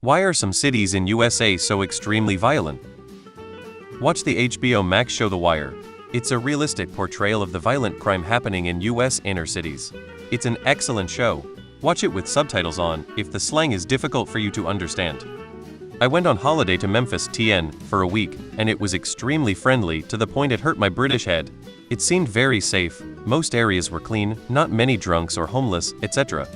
Why are some cities in USA so extremely violent? Watch the HBO Max show The Wire. It's a realistic portrayal of the violent crime happening in US inner cities. It's an excellent show. Watch it with subtitles on if the slang is difficult for you to understand. I went on holiday to Memphis, TN, for a week, and it was extremely friendly to the point it hurt my British head. It seemed very safe, most areas were clean, not many drunks or homeless, etc.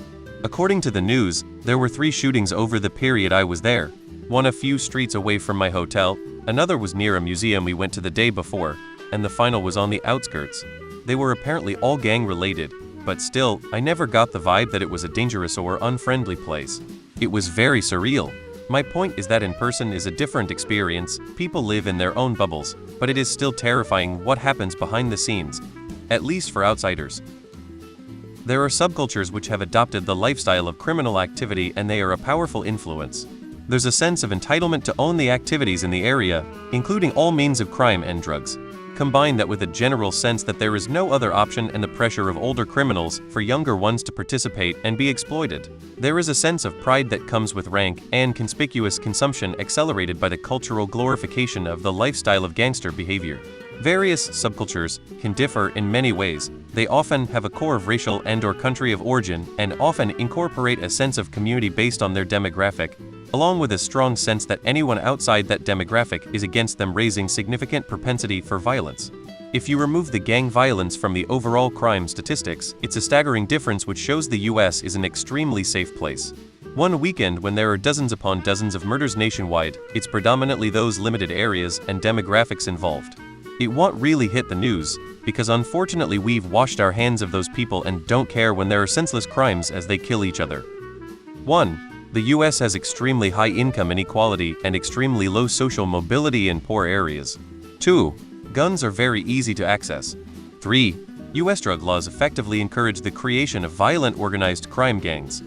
According to the news, there were 3 shootings over the period I was there. One a few streets away from my hotel, another was near a museum we went to the day before, and the final was on the outskirts. They were apparently all gang-related, but still, I never got the vibe that it was a dangerous or unfriendly place. It was very surreal. My point is that in person is a different experience, people live in their own bubbles, but it is still terrifying what happens behind the scenes, at least for outsiders. There are subcultures which have adopted the lifestyle of criminal activity and they are a powerful influence. There's a sense of entitlement to own the activities in the area, including all means of crime and drugs. Combine that with a general sense that there is no other option and the pressure of older criminals for younger ones to participate and be exploited. There is a sense of pride that comes with rank and conspicuous consumption accelerated by the cultural glorification of the lifestyle of gangster behavior. Various subcultures can differ in many ways. They often have a core of racial and/or country of origin and often incorporate a sense of community based on their demographic, along with a strong sense that anyone outside that demographic is against them, raising significant propensity for violence. If you remove the gang violence from the overall crime statistics, it's a staggering difference which shows the US is an extremely safe place. One weekend when there are dozens upon dozens of murders nationwide, it's predominantly those limited areas and demographics involved. It won't really hit the news, because unfortunately we've washed our hands of those people and don't care when there are senseless crimes as they kill each other. 1. The US has extremely high income inequality and extremely low social mobility in poor areas. 2. Guns are very easy to access. 3. US drug laws effectively encourage the creation of violent organized crime gangs.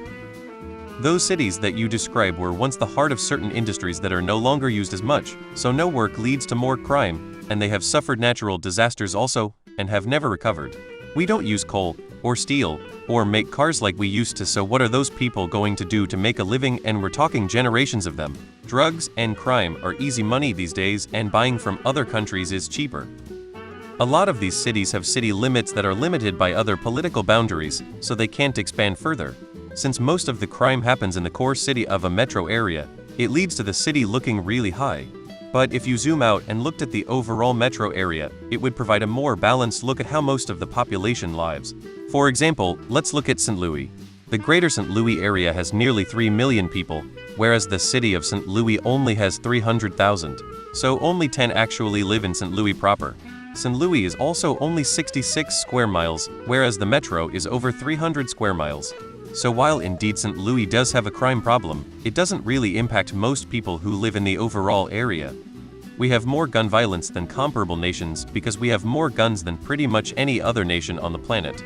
Those cities that you describe were once the heart of certain industries that are no longer used as much, so no work leads to more crime, and they have suffered natural disasters also, and have never recovered. We don't use coal, or steel, or make cars like we used to, so what are those people going to do to make a living? And we're talking generations of them. Drugs and crime are easy money these days, and buying from other countries is cheaper. A lot of these cities have city limits that are limited by other political boundaries, so they can't expand further. Since most of the crime happens in the core city of a metro area, it leads to the city looking really high. But if you zoom out and looked at the overall metro area, it would provide a more balanced look at how most of the population lives. For example, let's look at St. Louis. The greater St. Louis area has nearly 3 million people, whereas the city of St. Louis only has 300,000. So only 10 actually live in St. Louis proper. St. Louis is also only 66 square miles, whereas the metro is over 300 square miles. So while indeed St. Louis does have a crime problem, it doesn't really impact most people who live in the overall area. We have more gun violence than comparable nations because we have more guns than pretty much any other nation on the planet.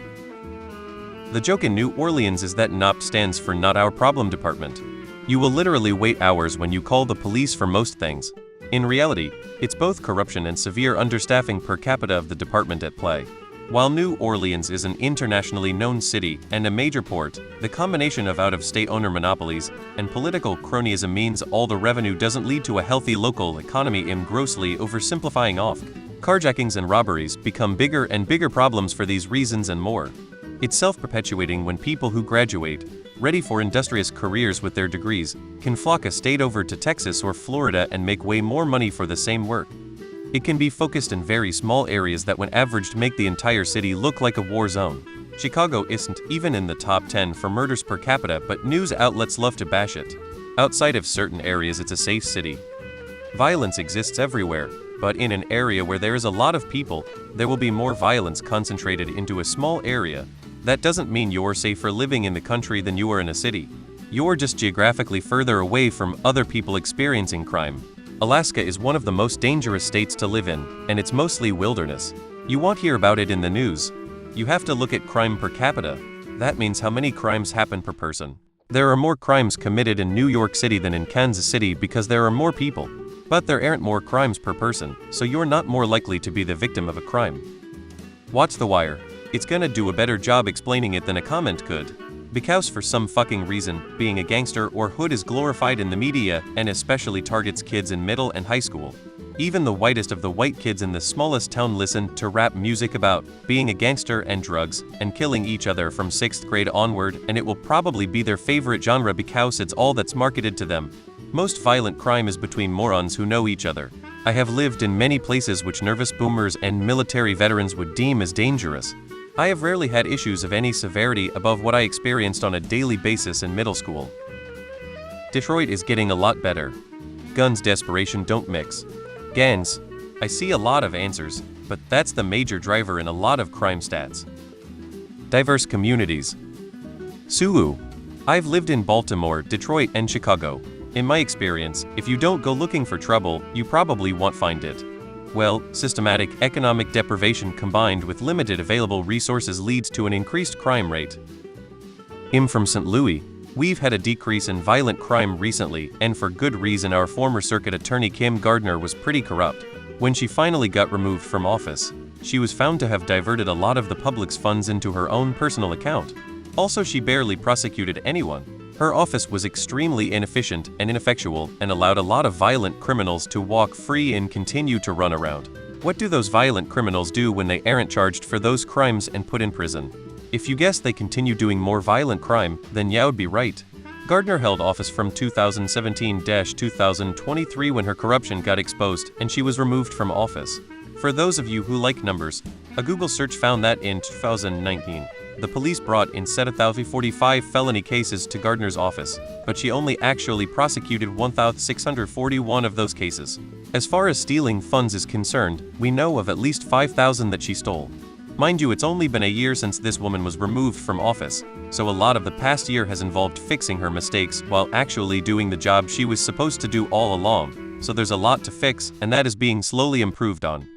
The joke in New Orleans is that NOP stands for Not Our Problem Department. You will literally wait hours when you call the police for most things. In reality, it's both corruption and severe understaffing per capita of the department at play. While New Orleans is an internationally known city and a major port, the combination of out-of-state owner monopolies and political cronyism means all the revenue doesn't lead to a healthy local economy. I'm grossly oversimplifying off. Carjackings and robberies become bigger and bigger problems for these reasons and more. It's self-perpetuating when people who graduate, ready for industrious careers with their degrees, can flock a state over to Texas or Florida and make way more money for the same work. It can be focused in very small areas that when averaged make the entire city look like a war zone. Chicago isn't even in the top 10 for murders per capita, but news outlets love to bash it. Outside of certain areas it's a safe city. Violence exists everywhere, but in an area where there is a lot of people, there will be more violence concentrated into a small area. That doesn't mean you're safer living in the country than you are in a city. You're just geographically further away from other people experiencing crime. Alaska is one of the most dangerous states to live in, and it's mostly wilderness. You won't hear about it in the news. You have to look at crime per capita. That means how many crimes happen per person. There are more crimes committed in New York City than in Kansas City because there are more people. But there aren't more crimes per person, so you're not more likely to be the victim of a crime. Watch The Wire. It's gonna do a better job explaining it than a comment could. Because for some fucking reason, being a gangster or hood is glorified in the media and especially targets kids in middle and high school. Even the whitest of the white kids in the smallest town listen to rap music about being a gangster and drugs and killing each other from 6th grade onward, and it will probably be their favorite genre because it's all that's marketed to them. Most violent crime is between morons who know each other. I have lived in many places which nervous boomers and military veterans would deem as dangerous. I have rarely had issues of any severity above what I experienced on a daily basis in middle school. Detroit is getting a lot better. Guns, desperation don't mix. Gangs. I see a lot of answers, but that's the major driver in a lot of crime stats. Diverse communities. Suwu. I've lived in Baltimore, Detroit, and Chicago. In my experience, if you don't go looking for trouble, you probably won't find it. Well, systematic economic deprivation combined with limited available resources leads to an increased crime rate. I'm from St. Louis. We've had a decrease in violent crime recently, and for good reason. Our former circuit attorney Kim Gardner was pretty corrupt. When she finally got removed from office, she was found to have diverted a lot of the public's funds into her own personal account. Also, she barely prosecuted anyone. Her office was extremely inefficient and ineffectual and allowed a lot of violent criminals to walk free and continue to run around. What do those violent criminals do when they aren't charged for those crimes and put in prison? If you guess they continue doing more violent crime, then you'd be right. Gardner held office from 2017-2023 when her corruption got exposed and she was removed from office. For those of you who like numbers, a Google search found that in 2019, the police brought in 7,045 felony cases to Gardner's office, but she only actually prosecuted 1,641 of those cases. As far as stealing funds is concerned, we know of at least 5,000 that she stole. Mind you, it's only been a year since this woman was removed from office, so a lot of the past year has involved fixing her mistakes while actually doing the job she was supposed to do all along. So there's a lot to fix, and that is being slowly improved on.